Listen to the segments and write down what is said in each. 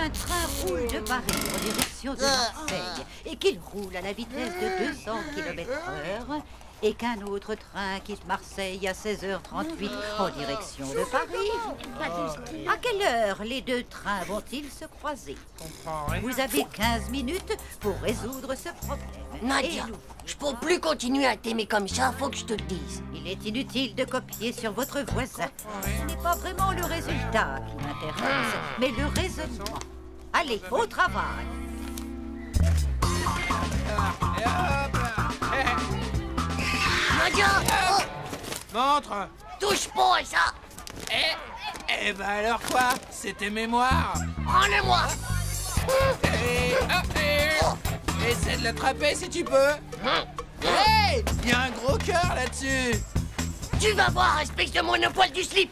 un train roule de Paris en direction de Marseille et qu'il roule à la vitesse de 200 km/h et qu'un autre train quitte Marseille à 16h38 en direction de Paris, à quelle heure les deux trains vont-ils se croiser? Vous avez 15 minutes pour résoudre ce problème. Nadia, je peux plus continuer à t'aimer comme ça, faut que je te le dise. Il est inutile de copier sur votre voisin. Ce n'est pas vraiment le résultat qui m'intéresse, mais le raisonnement. Allez, au travail. Nadia, oh, Montre. touche pas à ça. Eh ben alors quoi? C'est tes mémoires. Prends-le-moi. Essaie de l'attraper si tu peux. Hey, il y a un gros cœur là-dessus. Tu vas voir, espèce de monopole du slip.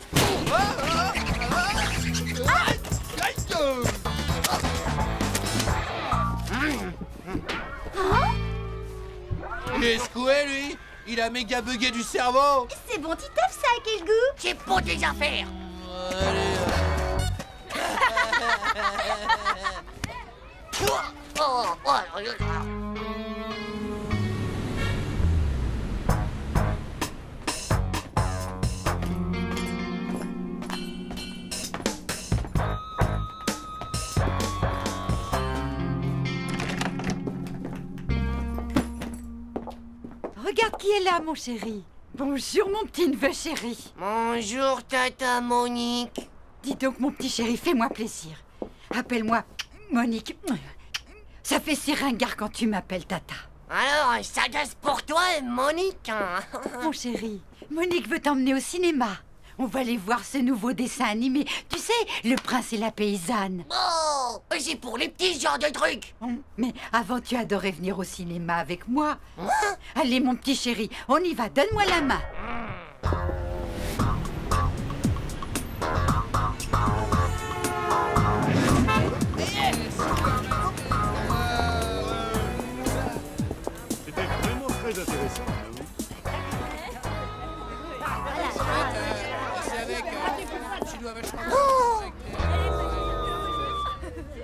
Il est secoué, lui. Il a méga bugué du cerveau. C'est bon Titeuf, ça a quel goût? C'est pour tes affaires. Regarde qui est là, mon chéri. Bonjour, mon petit neveu chéri. Bonjour, Tata Monique. Dis donc, mon petit chéri, fais-moi plaisir. Appelle-moi Monique. Ça fait si ringard quand tu m'appelles Tata. Alors, ça gaze pour toi, Monique. Mon chéri, Monique veut t'emmener au cinéma. On va aller voir ce nouveau dessin animé. Tu sais, Le Prince et la Paysanne. Oh, c'est pour les petits genres de trucs. Mais avant, tu adorais venir au cinéma avec moi. Allez, mon petit chéri, on y va. Donne-moi la main. C'était vraiment très intéressant.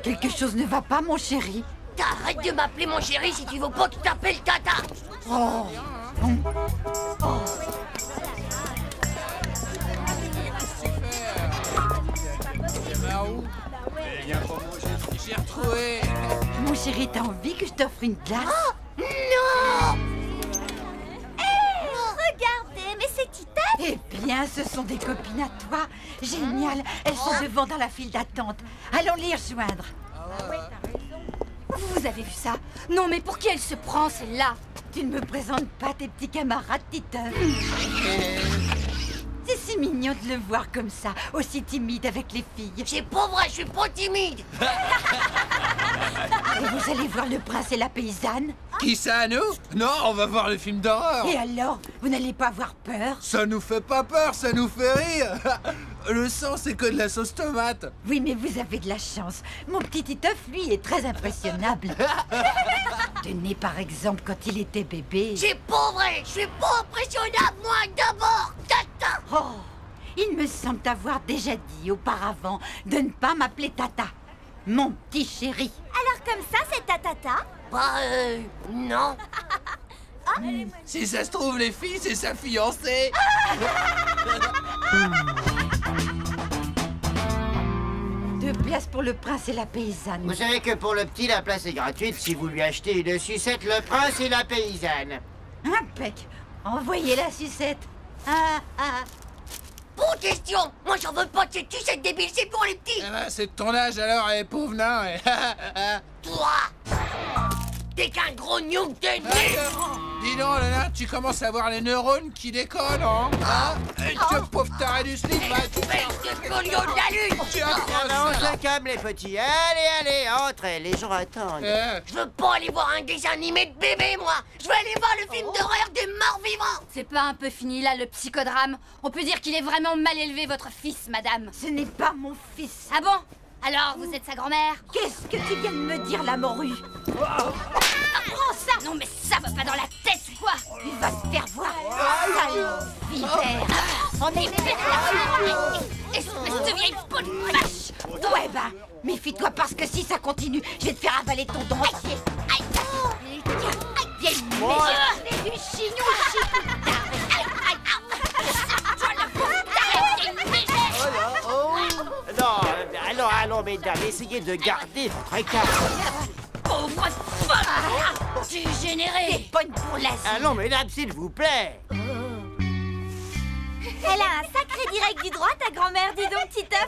Quelque chose ne va pas, mon chéri. T'arrêtes de m'appeler mon chéri si tu veux pas que tu t'appelles Tata. Oh. J'ai retrouvé. Mon chéri, t'as envie que je t'offre une glace? Non. Regardez, mais c'est Titeuf. Eh bien, ce sont des copines à toi. Génial, elles sont devant dans la file d'attente. Allons les rejoindre. Vous avez vu ça? Non, mais pour qui elle se prend, celle-là? Tu ne me présentes pas tes petits camarades, Titeuf. C'est si mignon de le voir comme ça, aussi timide avec les filles. C'est pas vrai, je suis pas timide. Et vous allez voir Le Prince et la Paysanne? Qui ça, nous? Non, on va voir le film d'horreur. Et alors, vous n'allez pas avoir peur? Ça nous fait pas peur, ça nous fait rire. Le sang, c'est que de la sauce tomate. Oui, mais vous avez de la chance. Mon petit Titeuf, lui, est très impressionnable. Tenez, par exemple, quand il était bébé. C'est pas vrai, je suis pas impressionnable, moi, d'abord, Tata. Oh, il me semble t'avoir déjà dit auparavant de ne pas m'appeler Tata. Mon petit chéri. Alors comme ça, c'est ta Tata? Bah, non. Si ça se trouve, les filles, c'est sa fiancée. Deux places pour Le Prince et la Paysanne. Vous savez que pour le petit, la place est gratuite si vous lui achetez une sucette Le Prince et la Paysanne. Impec. Envoyez la sucette. Ah, ah. Bonne question. Moi, j'en veux pas de cette sucette débile, c'est pour les petits. Ah bah, c'est de ton âge alors, pauvre nain. Toi, t'es qu'un gros nuque de nez. Dis donc, le nain, tu commences à voir les neurones qui décollent, hein? Tu pauvre taré du slip, hein, Espèce de collion de la lune. tu On accroches. se calme les petits. Allez, entrez, les gens attendent. Je veux pas aller voir un dessin animé de bébé, moi. Je veux aller voir le film d'horreur des morts vivants. C'est pas un peu fini là, le psychodrame? On peut dire qu'il est vraiment mal élevé, votre fils, madame. Ce n'est pas mon fils. Ah bon? Alors, vous êtes sa grand-mère? Qu'est-ce que tu viens de me dire, la morue? Prends ça! Non, mais ça va pas dans la tête, quoi! Il va te faire voir. Sale vipère. On est Espèce de vieille peau de vache! Ouais, ben, Méfie-toi parce que si ça continue, je vais te faire avaler ton don entier. Aïe, viens, du chignon, Non, allons, mesdames, essayez de garder votre écart. Pauvre folle! Dégénérée! T'es bonne pour la Allons, mesdames, s'il vous plaît. Elle a un sacré direct du droit, ta grand-mère, dis donc, Titeuf.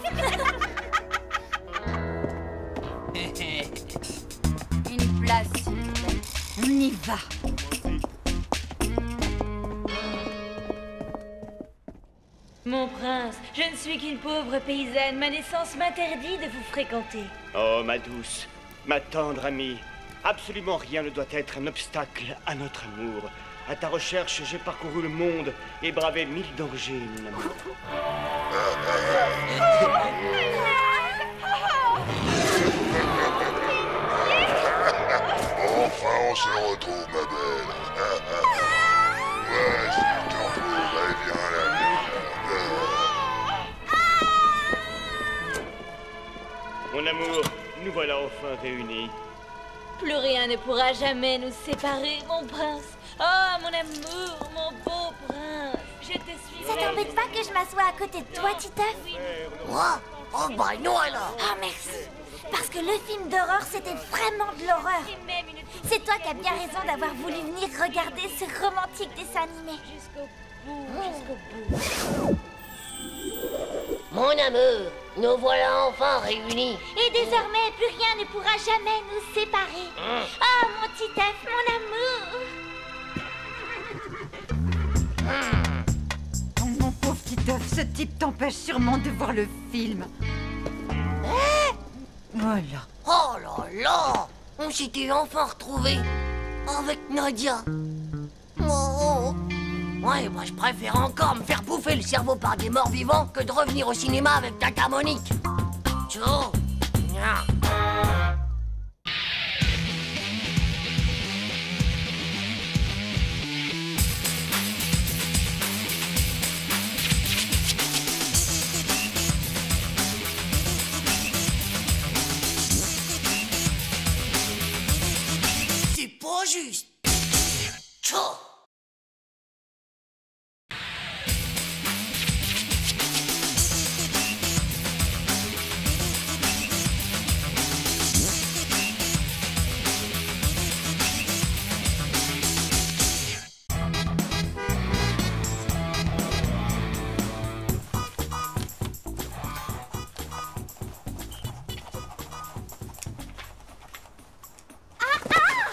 Une place, s'il vous plaît. On y va. Mon prince, je ne suis qu'une pauvre paysanne. Ma naissance m'interdit de vous fréquenter. Oh, ma douce, ma tendre amie, absolument rien ne doit être un obstacle à notre amour. À ta recherche, j'ai parcouru le monde et bravé 1000 dangers, mon amour. Enfin, on se retrouve, ma belle. Ouais, si je te retrouverai bien la vie. Mon amour, nous voilà enfin réunis. Plus rien ne pourra jamais nous séparer, mon prince. Oh, mon amour, mon beau prince. Je te suis. Ça t'embête pas que je m'assoie à côté de toi, Titeuf? Moi? Oh bah non alors. Oh, merci. Parce que le film d'horreur, c'était vraiment de l'horreur. C'est toi qui as bien raison d'avoir voulu venir regarder ce romantique dessin animé. Jusqu'au bout, jusqu'au bout. Mon amour, nous voilà enfin réunis. Et désormais, plus rien ne pourra jamais nous séparer. Oh, mon Titeuf, mon amour. Oh, mon pauvre petit œuf, ce type t'empêche sûrement de voir le film. Voilà. Oh là là, on s'était enfin retrouvés avec Nadia. Oh. Ouais, bah je préfère encore me faire bouffer le cerveau par des morts vivants que de revenir au cinéma avec Tata Monique. Ciao. C'est pas juste. Ciao.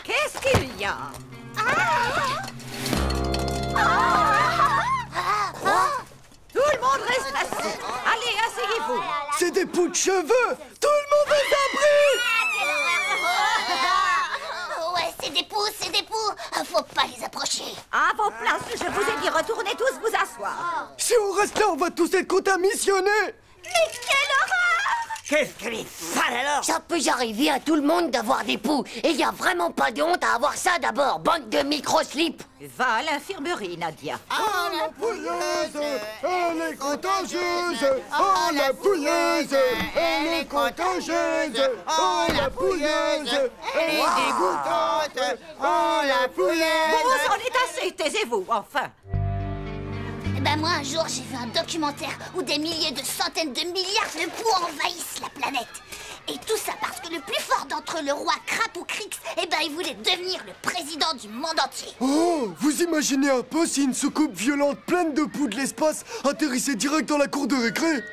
Qu'est-ce qu'il y a? Tout le monde reste assis. Allez, asseyez-vous. C'est des poux de cheveux. Tout le monde est abri. Ouais, c'est des poux, c'est des poux. Faut pas les approcher. À vos places, je vous ai dit, retournez tous vous asseoir. Si on reste là, on va tous être contaminés. Mais quelle horreur! Qu'est-ce qu'elle est sale alors? Ça peut arriver à tout le monde d'avoir des poux. Et y a vraiment pas de honte à avoir ça d'abord, bande de micro-slips. Va à l'infirmerie, Nadia. Oh, la pouilleuse, elle est contagieuse. Oh, la pouilleuse, elle est contagieuse. Oh, la pouilleuse, elle est dégoûtante. Oh, la pouilleuse. Bon, c'en est assez, taisez-vous, enfin. Ben moi, un jour, j'ai vu un documentaire où des milliers de centaines de milliards de poux envahissent la planète. Et tout ça parce que le plus fort d'entre eux, le roi Krapoukrix, eh ben, il voulait devenir le président du monde entier. Oh, vous imaginez un peu si une soucoupe violente pleine de poux de l'espace atterrissait direct dans la cour de récré?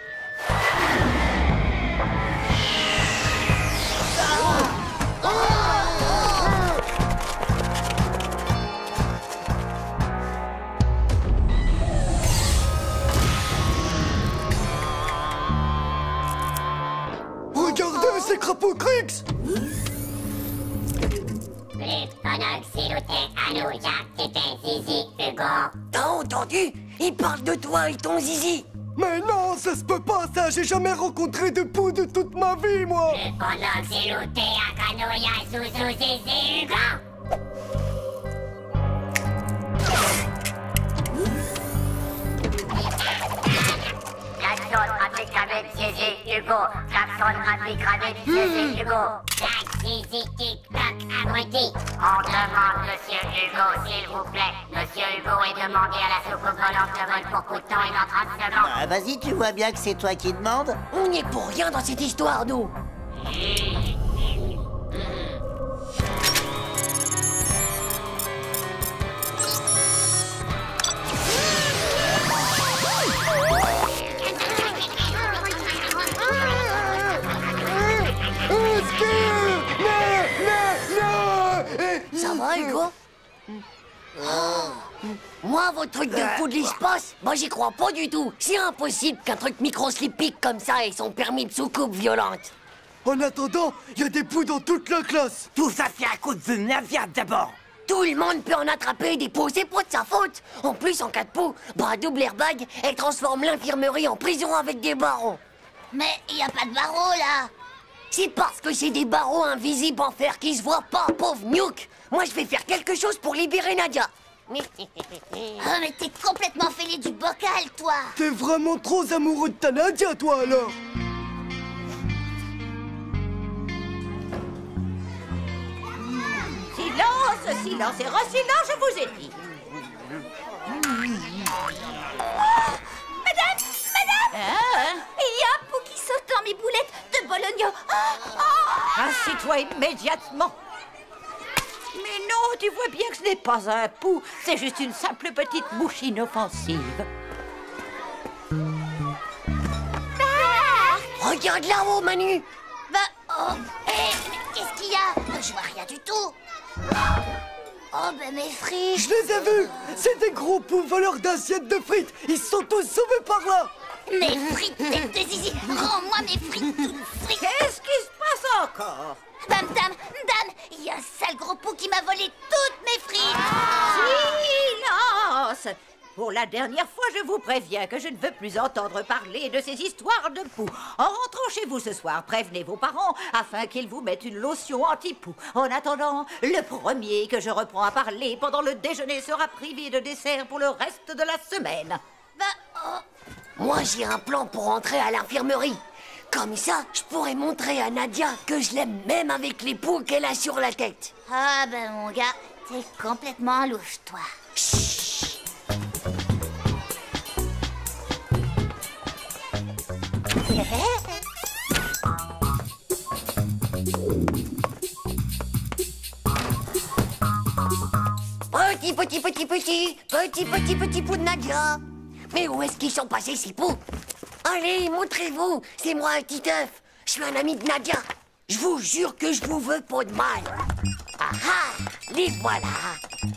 Regardez, c'est Krapoukrix! T'as entendu? Il parle de toi et ton zizi. Mais non, ça se peut pas, ça! J'ai jamais rencontré de poux de toute ma vie, moi! La sauce avec Zizi Hugo. Klaxon rapide gradé du CC Hugo. Tac, zizi, tic, tac, abruti. On demande Monsieur Hugo, s'il vous plaît. Monsieur Hugo est demandé à la soucoupe volante de vol pour Couton et dans 30 secondes. Ah, vas-y, tu vois bien que c'est toi qui demandes. On n'y est pour rien dans cette histoire, nous. Ça va, Hugo? Moi, vos trucs de fou de l'espace, moi j'y crois pas du tout. C'est impossible qu'un truc microscopique comme ça ait son permis de soucoupe violente. En attendant, il y a des poux dans toute la classe. Tout ça, c'est à cause de Nadia d'abord. Tout le monde peut en attraper des poux, c'est pas de sa faute. En plus, en cas de poux, bah double airbag, elle transforme l'infirmerie en prison avec des barreaux. Mais il y a pas de barreaux, là. C'est parce que c'est des barreaux invisibles en fer qui se voient pas, pauvre Nuke. Moi, je vais faire quelque chose pour libérer Nadia. Oh, mais t'es complètement fêlé du bocal, toi. T'es vraiment trop amoureux de ta Nadia, toi, alors. Silence, silence et re-silence, je vous ai dit. Madame, madame, Hein? il y a un pou qui saute dans mes boulettes de Bologna. Assis-toi immédiatement. Mais non, tu vois bien que ce n'est pas un pou, c'est juste une simple petite mouche inoffensive. Regarde là-haut, Manu. Bah, oh, qu'est-ce qu'il y a? Je vois rien du tout. Oh, ben mes frites. Je les ai vus. C'est des gros poux voleurs d'assiettes de frites. Ils se sont tous sauvés par là. Mes frites, tête de zizi. Rends-moi mes frites toutes frites. Qu'est-ce qui se passe encore? Dame, il y a un sale gros pou qui m'a volé toutes mes frites. Silence! Pour la dernière fois, je vous préviens que je ne veux plus entendre parler de ces histoires de poux. En rentrant chez vous ce soir, prévenez vos parents afin qu'ils vous mettent une lotion anti-poux. En attendant, le premier que je reprends à parler pendant le déjeuner sera privé de dessert pour le reste de la semaine. Moi, j'ai un plan pour entrer à l'infirmerie. Comme ça, je pourrais montrer à Nadia que je l'aime même avec les poux qu'elle a sur la tête. Ah, ben mon gars, t'es complètement louche, toi. Chut. Petit pou de Nadia. Mais où est-ce qu'ils sont passés, ces poux? Allez, montrez-vous. C'est moi, Titeuf. Je suis un ami de Nadia. Je vous jure que je vous veux pas de mal. Ah ah, les voilà.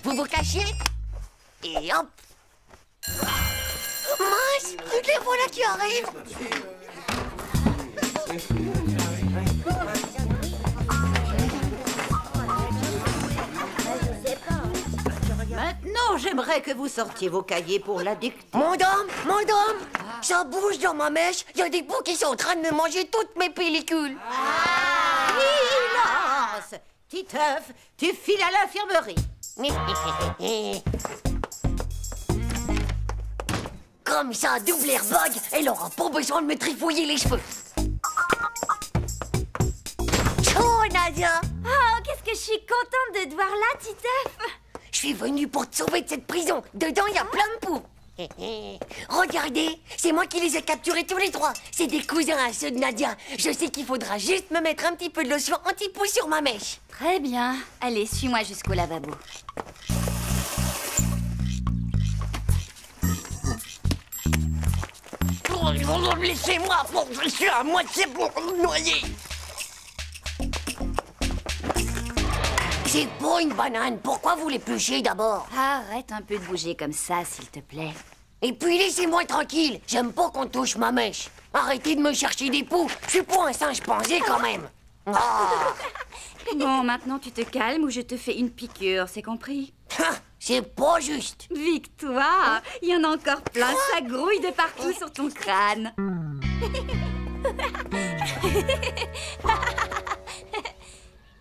Vous vous cachez? Et hop. Mince, les voilà qui arrivent. Maintenant, j'aimerais que vous sortiez vos cahiers pour la dictée. Madame, ça bouge dans ma mèche. Il y a des poux qui sont en train de manger toutes mes pellicules. Silence! Titeuf, tu files à l'infirmerie. Comme ça, double airbag, elle aura pas besoin de me trifouiller les cheveux. Ciao, Nadia. Oh, qu'est-ce que je suis contente de te voir là, Titeuf. Je suis venue pour te sauver de cette prison. Dedans, il y a plein de poux. Regardez, c'est moi qui les ai capturés tous les trois. C'est des cousins à ceux de Nadia. Je sais qu'il faudra juste me mettre un petit peu de lotion anti-poux sur ma mèche. Très bien. Allez, suis-moi jusqu'au lavabo. Laissez-moi, je suis à moitié pour me noyer. C'est pas une banane. Pourquoi vous l'épluchez d'abord? Arrête un peu de bouger comme ça, s'il te plaît. Et puis laissez-moi tranquille. J'aime pas qu'on touche ma mèche. Arrêtez de me chercher des poux. Je suis pas un singe pansé quand même. Ah. Bon, maintenant tu te calmes ou je te fais une piqûre, c'est compris? C'est pas juste. Victoire, il y en a encore plein, ça grouille de partout sur ton crâne.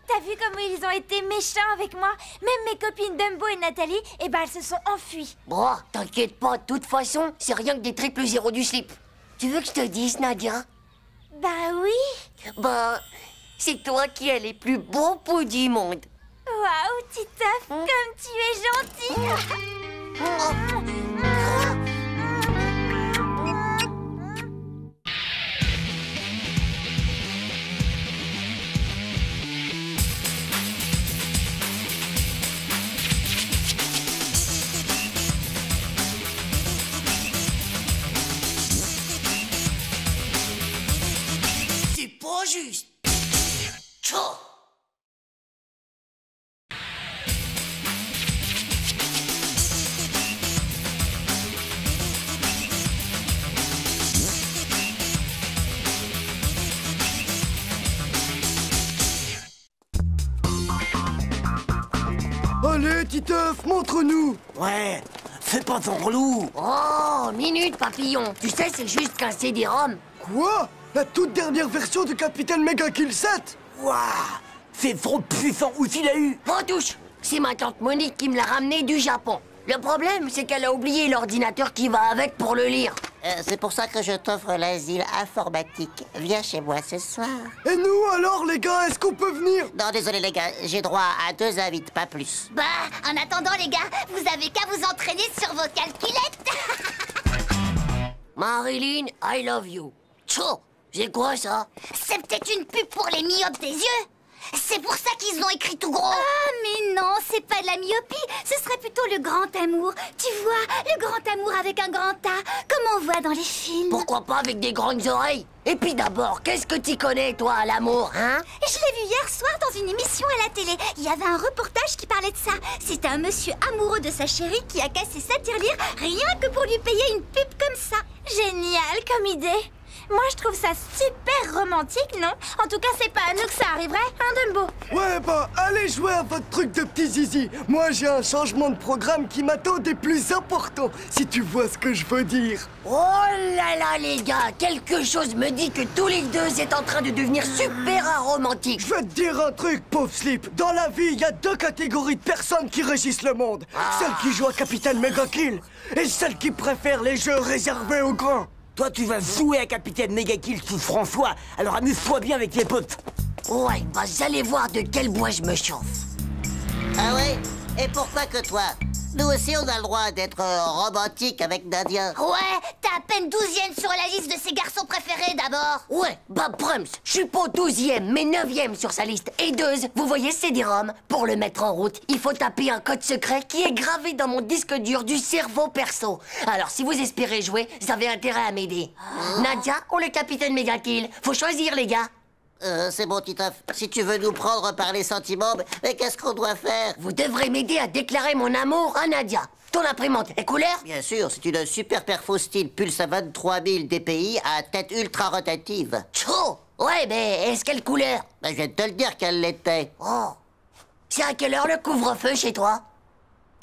T'as vu comment ils ont été méchants avec moi? Même mes copines Dumbo et Nathalie, eh ben elles se sont enfuies. Bon, t'inquiète pas, de toute façon, c'est rien que des triple zéros du slip. Tu veux que je te dise, Nadia? Bah oui. Bah, c'est toi qui as les plus beaux poux du monde. Waouh, Titeuf, comme tu es gentil. C'est pas juste. Tchou. Allez, Titeuf, montre-nous. Ouais, fais pas ton relou. Oh, minute, papillon. Tu sais, c'est juste qu'un CD-ROM. Quoi? La toute dernière version du Capitaine Mega Kill 7? Waouh, c'est trop puissant. Où tu l'as eu? En touche. C'est ma tante Monique qui me l'a ramené du Japon. Le problème, c'est qu'elle a oublié l'ordinateur qui va avec pour le lire. C'est pour ça que je t'offre l'asile informatique. Viens chez moi ce soir. Et nous, alors, les gars, est-ce qu'on peut venir? Non, désolé, les gars, j'ai droit à 2 invites, pas plus. Bah, en attendant, les gars, vous avez qu'à vous entraîner sur vos calculettes. Marilyn, I love you. Tchou, c'est quoi ça? C'est peut-être une pub pour les myopes des yeux. C'est pour ça qu'ils ont écrit tout gros. Ah, mais non, c'est pas de la myopie. Ce serait plutôt le grand amour. Tu vois, le grand amour avec un grand A, comme on voit dans les films. Pourquoi pas avec des grandes oreilles? Et puis d'abord, qu'est-ce que tu connais, toi, à l'amour, hein? Je l'ai vu hier soir dans une émission à la télé. Il y avait un reportage qui parlait de ça. C'était un monsieur amoureux de sa chérie qui a cassé sa tirelire rien que pour lui payer une pub comme ça. Génial comme idée. Moi, je trouve ça super romantique, non? En tout cas, c'est pas à nous que ça arriverait, hein, Dumbo? Ouais, bah, allez jouer à votre truc de petit zizi. Moi, j'ai un changement de programme qui m'attend des plus importants, si tu vois ce que je veux dire. Oh là là, les gars, quelque chose me dit que tous les deux êtes en train de devenir super aromantiques. Je vais te dire un truc, pauvre Slip. Dans la vie, il y a 2 catégories de personnes qui régissent le monde. Celles qui jouent à Capitaine Mega Kill et celles qui préfèrent les jeux réservés aux grands. Toi, tu vas jouer à Capitaine Mega Kill sous François, alors amuse-toi bien avec les potes. Ouais, bah, vous allez voir de quel bois je me chauffe. Ah ouais? Et pourquoi que toi? Nous aussi, on a le droit d'être romantique avec Nadia. Ouais, t'es à peine 12e sur la liste de ses garçons préférés d'abord. Ouais, bah Brums, je suis pas 12e, mais 9e sur sa liste. Et Deuze, vous voyez CD-ROM? Pour le mettre en route, il faut taper un code secret qui est gravé dans mon disque dur du cerveau perso. Alors, si vous espérez jouer, vous avez intérêt à m'aider. Nadia ou le Capitaine Mega Kill? Faut choisir, les gars. C'est bon, Titeuf. Si tu veux nous prendre par les sentiments, mais qu'est-ce qu'on doit faire? Vous devrez m'aider à déclarer mon amour à Nadia. Ton imprimante est couleur? Bien sûr, c'est une super perfo style pulse à 23 000 dpi à tête ultra rotative. Tchou! Ouais, mais est-ce quelle couleur? Ben, je viens de te le dire qu'elle l'était. Oh. C'est à quelle heure le couvre-feu chez toi?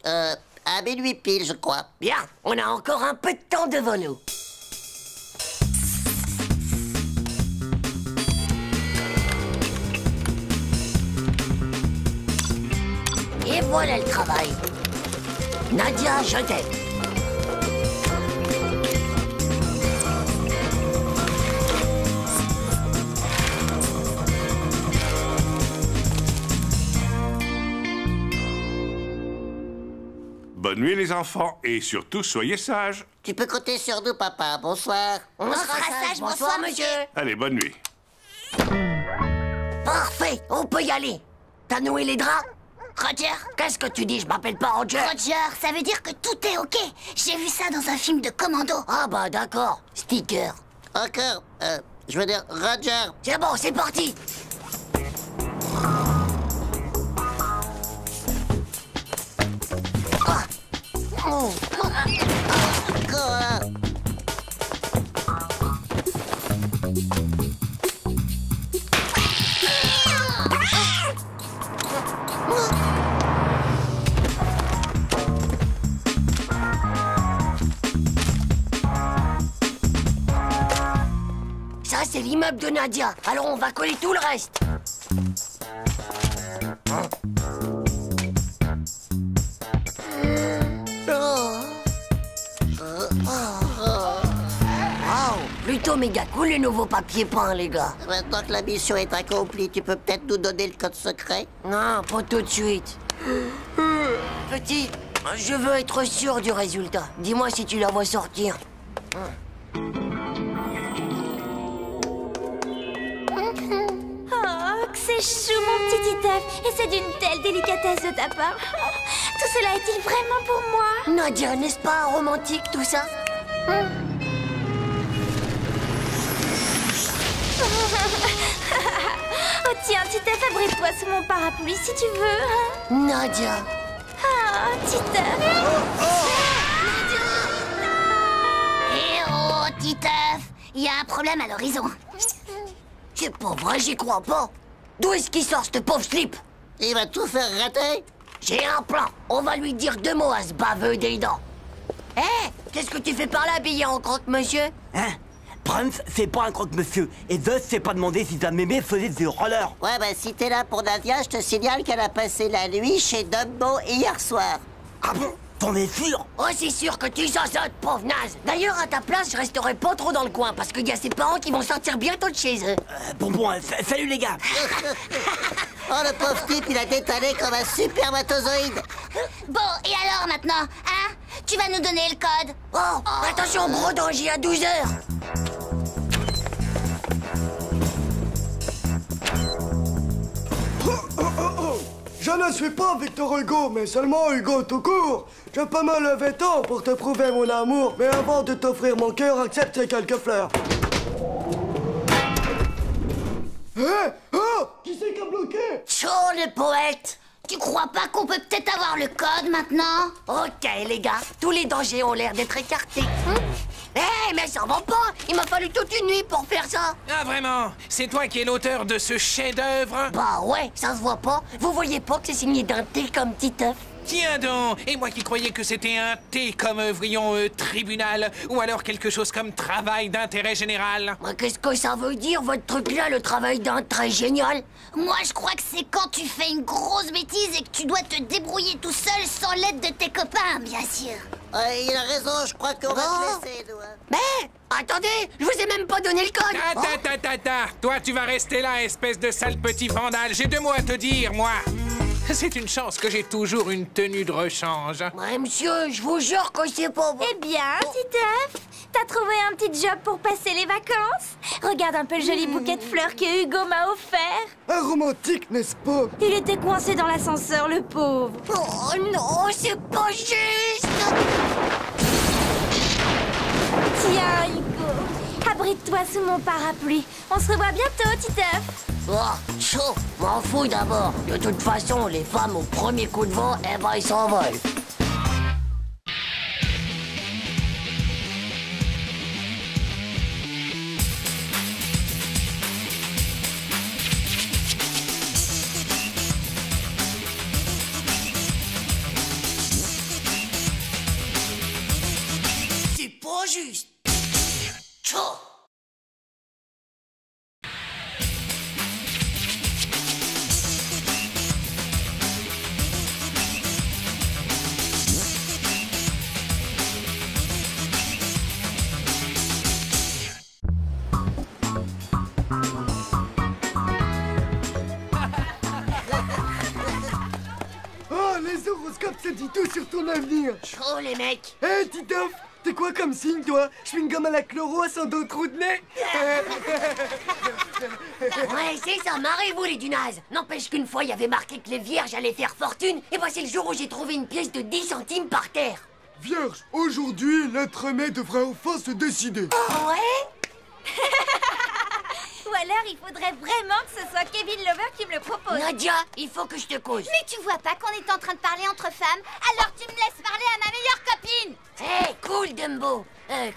À minuit pile, je crois. Bien, on a encore un peu de temps devant nous. Et voilà le travail. Nadia, je t'aime. Bonne nuit, les enfants, et surtout, soyez sages. Tu peux compter sur nous, papa. Bonsoir. On sera sages. Bonsoir, monsieur. Allez, bonne nuit. Parfait, on peut y aller. T'as noué les draps? Roger? Qu'est-ce que tu dis? Je m'appelle pas Roger. Roger, ça veut dire que tout est OK. J'ai vu ça dans un film de commando. Ah bah d'accord. Sticker. Encore, je veux dire, Roger. C'est bon, c'est parti. Ah. Oh. Quoi? Ça, c'est l'immeuble de Nadia. Alors, on va coller tout le reste. Plutôt plutôt méga cool les nouveaux papiers peints, les gars. Maintenant que la mission est accomplie, tu peux peut-être nous donner le code secret? Non, pas tout de suite. Petit, je veux être sûr du résultat. Dis-moi si tu la vois sortir. Oh, que c'est chou, mon petit Titeuf. Et c'est d'une telle délicatesse de ta part. Tout cela est-il vraiment pour moi? Nadia, n'est-ce pas romantique tout ça? Oh tiens, Titeuf, abrite-toi sous mon parapluie si tu veux. Nadia. Oh, Titeuf. Eh oh, Titeuf, il y a un problème à l'horizon. C'est pas vrai, j'y crois pas. D'où est-ce qu'il sort ce pauvre slip? Il va tout faire rater. J'ai un plan. On va lui dire 2 mots à ce baveux des dents. Hé, qu'est-ce que tu fais par là, habillé en croque-monsieur? Hein? Prince, c'est pas un croque-monsieur. Et Zeus s'est pas demandé si ta mémé faisait du roller. Ouais, bah si t'es là pour Nadia, je te signale qu'elle a passé la nuit chez Dumbo hier soir. Ah bon? T'en es sûr? Oh, c'est sûr que tu zozotes, pauvre naze. D'ailleurs, à ta place, je resterai pas trop dans le coin parce qu'il y a ses parents qui vont sortir bientôt de chez eux. Salut les gars. Oh, le pauvre type, il a détalé comme un supermatozoïde. Bon, et alors maintenant, hein? Tu vas nous donner le code? Oh, attention, gros danger à 12 heures. Je ne suis pas Victor Hugo, mais seulement Hugo tout court. Je peux me lever tôt pour te prouver mon amour, mais avant de t'offrir mon cœur, accepte ces quelques fleurs. Hé! Oh! Qui c'est qui a bloqué? Chaud, le poète. Tu crois pas qu'on peut peut-être avoir le code maintenant? Ok, les gars, tous les dangers ont l'air d'être écartés. Hé, mais ça va pas. Il m'a fallu toute une nuit pour faire ça. Ah, vraiment? C'est toi qui es l'auteur de ce chef-d'œuvre? Bah ouais, ça se voit pas. Vous voyez pas que c'est signé d'un T comme Titeuf? Tiens donc! Et moi qui croyais que c'était un T comme, voyons, tribunal, ou alors quelque chose comme travail d'intérêt général. Mais qu'est-ce que ça veut dire, votre truc-là, le travail d'intérêt génial? Moi, je crois que c'est quand tu fais une grosse bêtise et que tu dois te débrouiller tout seul sans l'aide de tes copains, bien sûr. Il a raison, je crois qu'on va te laisser, nous. Mais, attendez, je vous ai même pas donné le code. Toi, tu vas rester là, espèce de sale petit vandale. J'ai 2 mots à te dire, moi. C'est une chance que j'ai toujours une tenue de rechange. Ouais, monsieur, je vous jure que c'est pas bon. Eh bien, Titeuf, t'as trouvé un petit job pour passer les vacances? Regarde un peu le joli bouquet de fleurs que Hugo m'a offert. Un romantique, n'est-ce pas? Il était coincé dans l'ascenseur, le pauvre. Oh non, c'est pas juste. Tiens, Hugo, abrite-toi sous mon parapluie. On se revoit bientôt, Titeuf. Oh, chaud, m'en fous d'abord. De toute façon, les femmes au premier coup de vent, eh ben, ils s'envolent. C'est pas juste. Chaud. Oh, les horoscopes, ça dit tout sur ton avenir. Chaud, les mecs. Hé, Titeuf, t'es quoi comme signe, toi? Chewing-gum à la chloro sans d'autres trous de nez? Ouais, c'est ça, marrez-vous les dunazes. N'empêche qu'une fois, il y avait marqué que les vierges allaient faire fortune, et bah c'est le jour où j'ai trouvé une pièce de 10 centimes par terre. Vierge, aujourd'hui, l'être aimé devrait enfin se décider. Ah ouais? Ou alors, il faudrait vraiment que ce soit Kevin Lover qui me le propose. Nadia, il faut que je te cause. Mais tu vois pas qu'on est en train de parler entre femmes? Alors tu me laisses parler à ma meilleure copine. Hé, cool, Dumbo.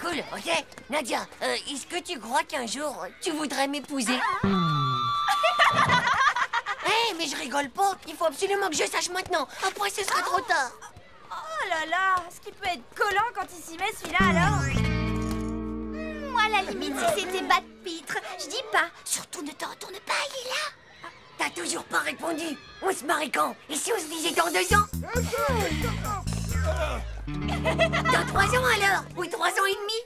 Cool, ok. Nadia, est-ce que tu crois qu'un jour, tu voudrais m'épouser? Hé, mais je rigole pas. Il faut absolument que je sache maintenant. Après, ce sera trop tard. Oh là là, ce qui peut être collant quand il s'y met celui-là alors. Moi, à la limite, si c'était Bat Pitre, je dis pas. Surtout ne te retourne pas, il est là. T'as toujours pas répondu. On se marie quand? Et si on se disait dans 2 ans? Dans 3 ans alors? Ou 3 ans et demi?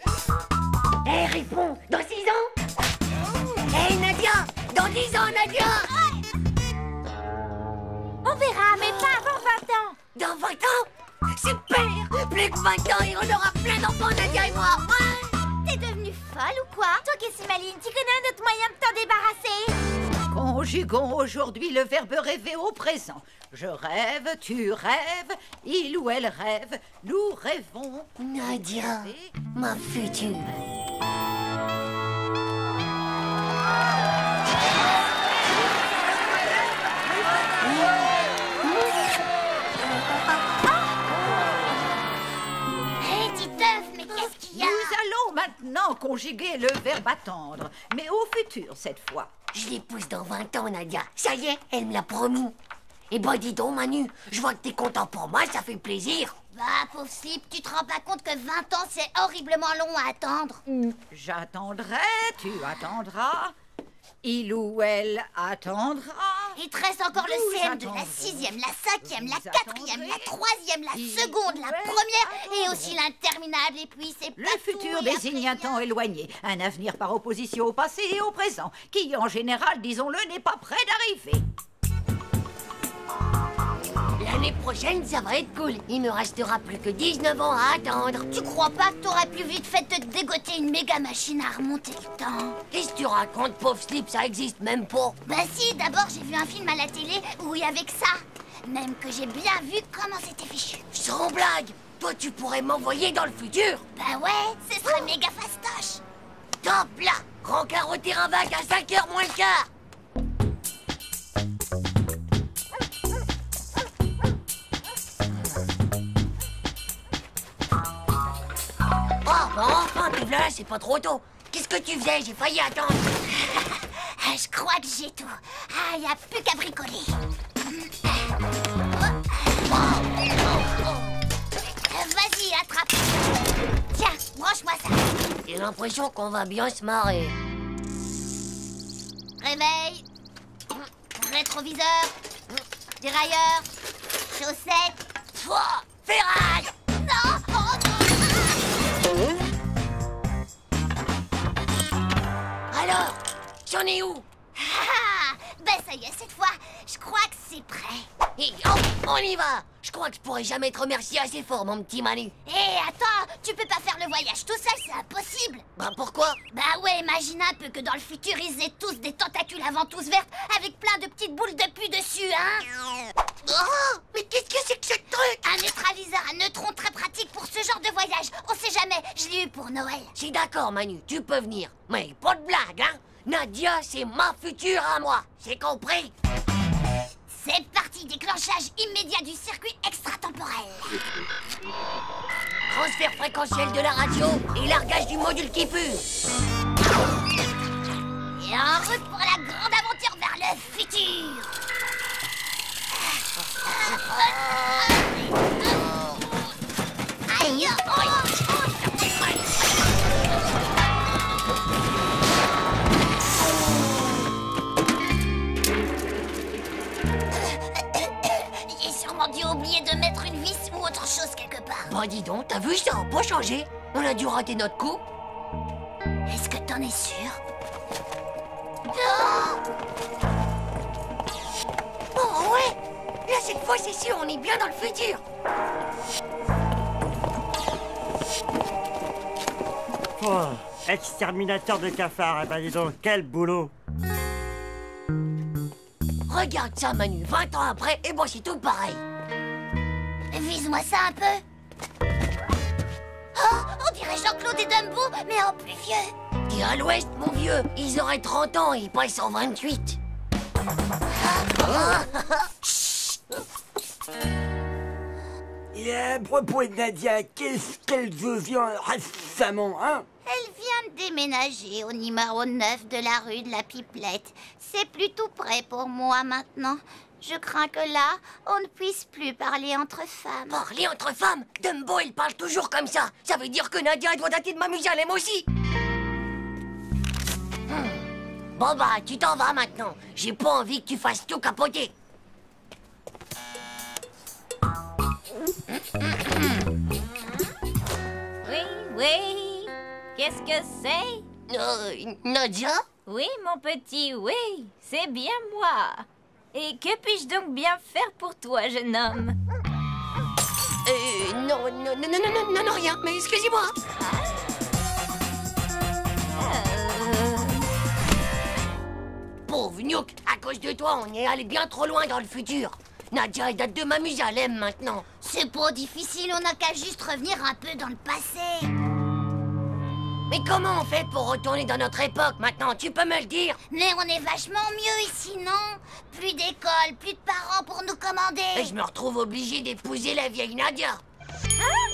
Eh, réponds, dans 6 ans? Eh, Nadia, dans 10 ans, Nadia! On verra, mais pas avant 20 ans. Dans 20 ans? Super! Plus que 20 ans et on aura plein d'enfants, Nadia et moi! Ouais. T'es devenue folle ou quoi? Toi qui es si maligne, tu connais un autre moyen de t'en débarrasser? Conjuguons aujourd'hui le verbe rêver au présent. Je rêve, tu rêves, il ou elle rêve, nous rêvons. Nadia, ma future. Hé, Titeuf, mais qu'est-ce qu'il y a? Nous allons maintenant conjuguer le verbe attendre, mais au futur cette fois. Je l'épouse dans 20 ans, Nadia. Ça y est, elle me l'a promis. Eh ben, dis donc, Manu, je vois que t'es content pour moi, ça fait plaisir. Bah, pauvre slip, tu te rends pas compte que 20 ans, c'est horriblement long à attendre. J'attendrai, tu attendras, il ou elle attendra. Il te reste encore le Nous CM de la attendrons. 6e, la 5e, la Vous 4e, la 3e, la seconde, la première et aussi l'interminable. Et puis c'est Le futur désigne un temps éloigné, un avenir par opposition au passé et au présent, qui en général, disons-le, n'est pas près d'arriver. L'année prochaine, ça va être cool. Il me restera plus que 19 ans à attendre. Tu crois pas que t'aurais plus vite fait de te dégoter une méga machine à remonter le temps? Qu'est-ce que tu racontes, pauvre slip? Ça existe même pas. Bah si, d'abord j'ai vu un film à la télé où il y avait que ça. Même que j'ai bien vu comment c'était fichu. Sans blague, toi tu pourrais m'envoyer dans le futur. Bah ouais, ce serait méga fastoche. Top là, rencard au terrain vague à 5h moins le quart. Oh, bah enfin, t'es là, c'est pas trop tôt. Qu'est-ce que tu faisais? J'ai failli attendre. Ah, je crois que j'ai tout. Ah, y a plus qu'à bricoler. Vas-y, attrape. Tiens, branche-moi ça. J'ai l'impression qu'on va bien se marrer. Réveil. Rétroviseur. Dérailleur. Chaussettes. Pouah, ferraille. Non, oh non. Alors, j'en ai où? Ah, ben ça y est, cette fois, je crois que c'est prêt. Et oh, on y va. Je crois que je pourrais jamais te remercier assez fort, mon petit Manu. Hé, attends, tu peux pas faire le voyage tout seul, c'est impossible. Bah pourquoi? Bah ouais, imagine un peu que dans le futur, ils aient tous des tentacules à ventouses vertes avec plein de petites boules de pu dessus, hein. Oh, mais qu'est-ce que c'est que ce truc? Un neutraliseur à neutrons très pratique pour ce genre de voyage. On sait jamais, je l'ai eu pour Noël. Je suis d'accord, Manu, tu peux venir. Mais pas de blague, hein. Nadia, c'est ma future à moi. C'est compris? C'est parti, déclenchage immédiat du circuit extratemporel. Transfert fréquentiel de la radio et largage du module qui pue. Et en route pour la grande aventure vers le futur. Aïe, j'ai sûrement dû oublier de mettre une vis ou autre chose quelque part. Bah dis donc, t'as vu, ça a pas changé. On a dû rater notre coup. Est-ce que t'en es sûr? Oh ouais. Là, cette fois, c'est sûr, on est bien dans le futur. Oh, exterminateur de cafards, eh ben dis donc, quel boulot. Regarde ça, Manu, 20 ans après, et moi, c'est tout pareil. Vise-moi ça un peu. Oh, on dirait Jean-Claude et Dumbo, mais en plus vieux. Et à l'ouest, mon vieux, ils auraient 30 ans et ils passent en 28. Et à propos de Nadia, qu'est-ce qu'elle devient récemment, hein? Elle vient de déménager au numéro 9 de la rue de la Pipelette. C'est plutôt près pour moi maintenant. Je crains que là, on ne puisse plus parler entre femmes. Parler entre femmes? Dumbo, il parle toujours comme ça. Ça veut dire que Nadia doit dater de m'amuser à l'aime aussi. Bon bah, tu t'en vas maintenant. J'ai pas envie que tu fasses tout capoter. Oui, oui. Qu'est-ce que c'est? Nadia? Oui, mon petit, oui. C'est bien moi. Et que puis-je donc bien faire pour toi, jeune homme? Non, rien, mais excusez-moi. Pauvre Gnouk, à cause de toi, on est allé bien trop loin dans le futur. Nadia, elle date de m'amuser, elle aime maintenant. C'est pas difficile, on n'a qu'à juste revenir un peu dans le passé. Mais comment on fait pour retourner dans notre époque maintenant? Tu peux me le dire? Mais on est vachement mieux ici, non? Plus d'école, plus de parents pour nous commander. Et je me retrouve obligé d'épouser la vieille Nadia. Hein?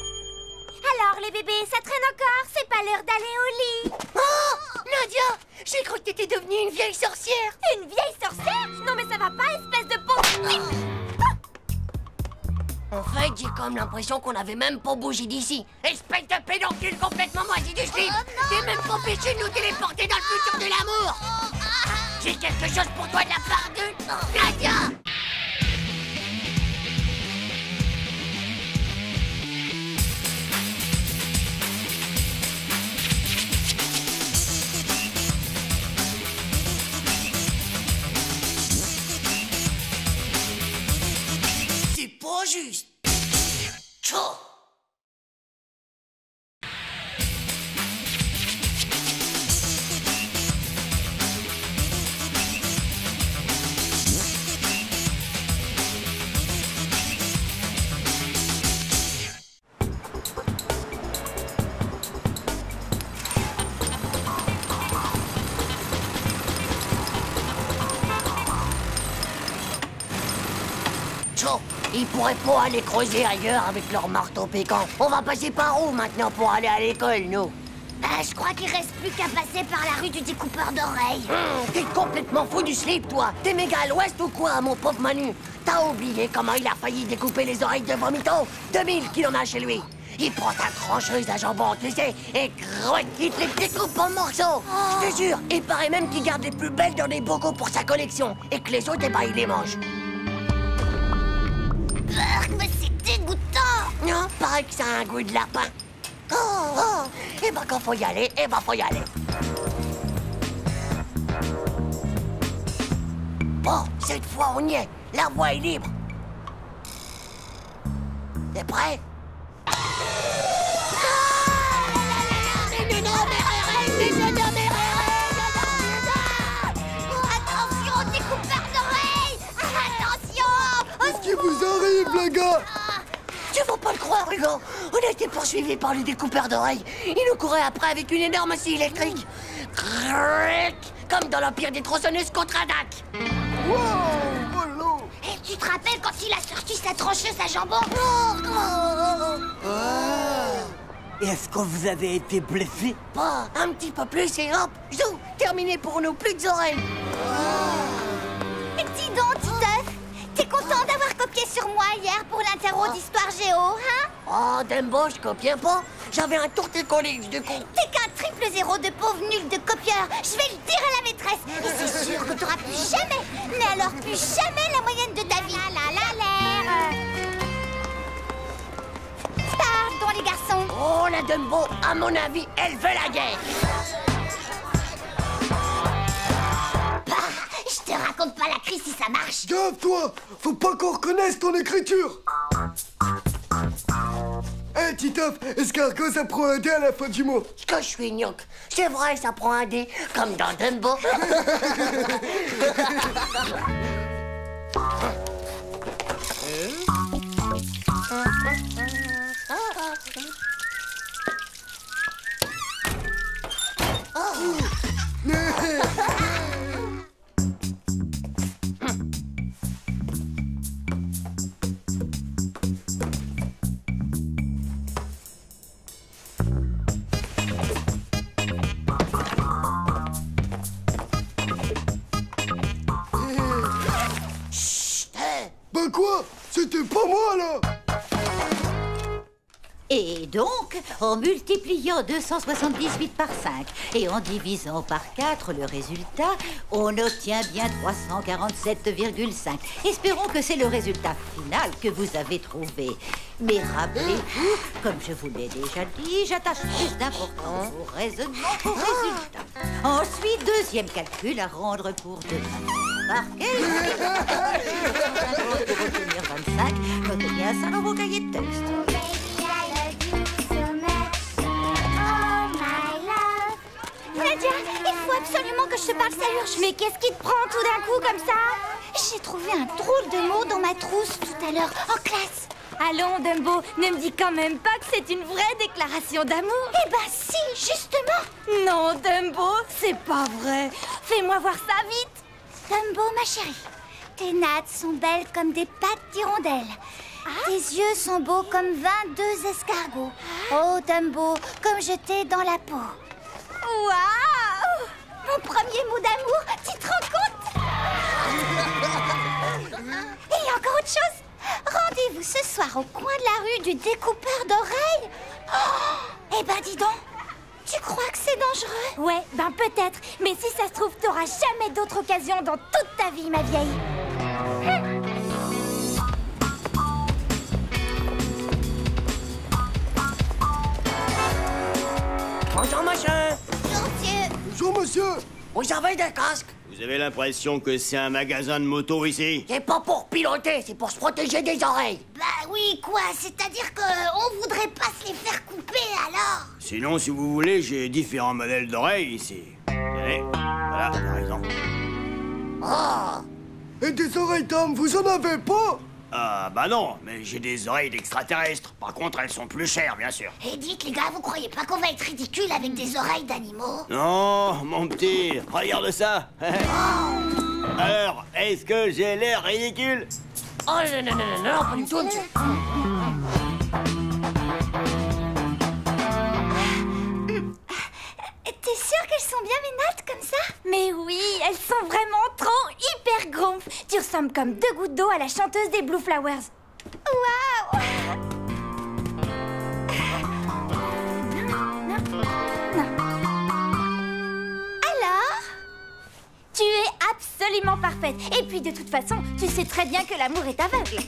Alors, les bébés, ça traîne encore? C'est pas l'heure d'aller au lit. Oh, Nadia, j'ai cru que t'étais devenue une vieille sorcière. Une vieille sorcière? Non, mais ça va pas, espèce de pauvre... En fait, j'ai comme l'impression qu'on avait même pas bougé d'ici. Espèce de pédoncule complètement moisi du slip. T'es même pas empêché de nous téléporter dans le futur de l'amour. J'ai quelque chose pour toi de la part de Nadia. C'est pas juste. Tchou. Ils pourraient pas aller creuser ailleurs avec leur marteau piquant. On va passer par où maintenant pour aller à l'école, nous? Je crois qu'il reste plus qu'à passer par la rue du découpeur d'oreilles. T'es complètement fou du slip, toi. T'es méga à l'ouest ou quoi, mon pauvre Manu? T'as oublié comment il a failli découper les oreilles de Vomito? 2000 qu'il en a chez lui. Il prend sa trancheuse à jambon, tu sais, et il te les découpe en morceaux. Je te jure, il paraît même qu'il garde les plus belles dans des bocaux pour sa collection, et que les autres, eh ben, il les mange. Mais c'est dégoûtant. Non, paraît que ça a un goût de lapin. Et ben quand faut y aller, faut y aller. Bon, cette fois on y est. La voie est libre. T'es prêt? Attention, découpeur d'oreilles. Attention. Qu'est-ce qui vous arrive, les gars? Tu vas pas le croire, Hugo. On a été poursuivis par les découpeurs d'oreilles. Ils nous couraient après avec une énorme scie électrique. Comme dans l'Empire des tronçonneuses contre-attaque. Et tu te rappelles quand il a sorti sa trancheuse à jambon? Est-ce que vous avez été blessé? Pas un petit peu plus et hop, zou, terminé pour nous, plus d'oreilles. Et dis donc, Titeuf, t'es content d'avoir copié sur moi hier pour l'interro d'histoire géo, hein? Oh, Dumbo, je copiais pas. J'avais un tourté-collé, du coup. T'es qu'un triple zéro de pauvre nul de copieur. Je vais le dire à la maîtresse. Et c'est sûr que t'auras plus jamais, mais alors plus jamais la moyenne de ta vie. Pardon, les garçons. Oh, la Dumbo, à mon avis, elle veut la guerre. Je te raconte pas la crise si ça marche. Gaffe-toi, faut pas qu'on reconnaisse ton écriture. Hé, Titeuf, escargot, ça prend un dé à la fin du mot. Ce que je suis gnoc. C'est vrai, ça prend un dé, comme dans Dumbo. Bah quoi? C'était pas moi, là. Et donc, en multipliant 278 par 5 et en divisant par 4 le résultat, on obtient bien 347,5. Espérons que c'est le résultat final que vous avez trouvé. Mais rappelez-vous, comme je vous l'ai déjà dit, j'attache plus d'importance au raisonnement qu'au résultat. Ensuite, deuxième calcul à rendre pour demain. Par quel pour obtenir 25, notez bien ça dans vos cahiers de texte. Nadia, il faut absolument que je te parle, ça urge. Mais qu'est-ce qui te prend tout d'un coup comme ça? J'ai trouvé un drôle de mot dans ma trousse tout à l'heure, en classe. Allons, Dumbo, ne me dis quand même pas que c'est une vraie déclaration d'amour. Eh ben si, justement. Non, Dumbo, c'est pas vrai. Fais-moi voir ça vite. Dumbo, ma chérie, tes nattes sont belles comme des pattes d'hirondelle. Tes yeux sont beaux comme 22 escargots. Oh, Dumbo, comme je t'ai dans la peau. Waouh! Mon premier mot d'amour, tu te rends compte? Et il y a encore autre chose. Rendez-vous ce soir au coin de la rue du découpeur d'oreilles. Oh, eh ben dis donc, tu crois que c'est dangereux? Ouais, ben peut-être. Mais si ça se trouve, t'auras jamais d'autre occasion dans toute ta vie, ma vieille. Bonjour, monsieur. Bonjour, monsieur. Vous avez des casques? Vous avez l'impression que c'est un magasin de moto ici? C'est pas pour piloter, c'est pour se protéger des oreilles. Bah oui, quoi, c'est-à-dire qu'on voudrait pas se les faire couper, alors? Sinon, si vous voulez, j'ai différents modèles d'oreilles ici. Allez, voilà, par exemple. Oh! Et des oreilles d'homme, vous en avez pas? Ah, bah non, mais j'ai des oreilles d'extraterrestres. Par contre, elles sont plus chères, bien sûr. Et dites, les gars, vous croyez pas qu'on va être ridicule avec des oreilles d'animaux? Non, mon petit, regarde ça. Alors, est-ce que j'ai l'air ridicule? Oh non, non, non, non, non, pas du tout, monsieur. T'es sûr qu'elles sont bien mes nattes comme ça? Mais oui, elles sont vraiment trop hyper gonfles. Tu ressembles comme 2 gouttes d'eau à la chanteuse des Blue Flowers. Waouh! Alors? Tu es absolument parfaite. Et puis de toute façon, tu sais très bien que l'amour est aveugle.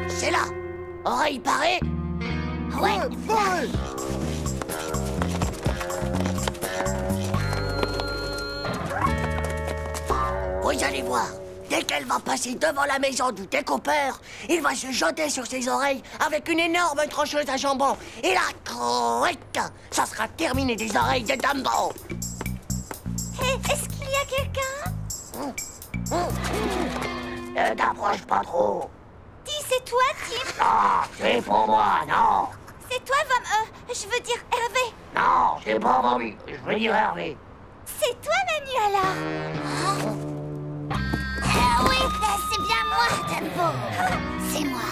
C'est là. Oreille parée. Ouais, pareil. Vous allez voir. Dès qu'elle va passer devant la maison du découpeur, il va se jeter sur ses oreilles avec une énorme trancheuse à jambon. Et là, croic, ça sera terminé des oreilles de Dumbo. Est-ce qu'il y a quelqu'un? Ne t'approche pas trop. Dis, c'est toi, Tim? Non, c'est pour moi, non. C'est toi, Vom... je veux dire Hervé. Non, c'est pas Bobby, je veux dire Hervé. C'est toi, Manu, alors? Oui, c'est bien moi, Dumbo. C'est moi.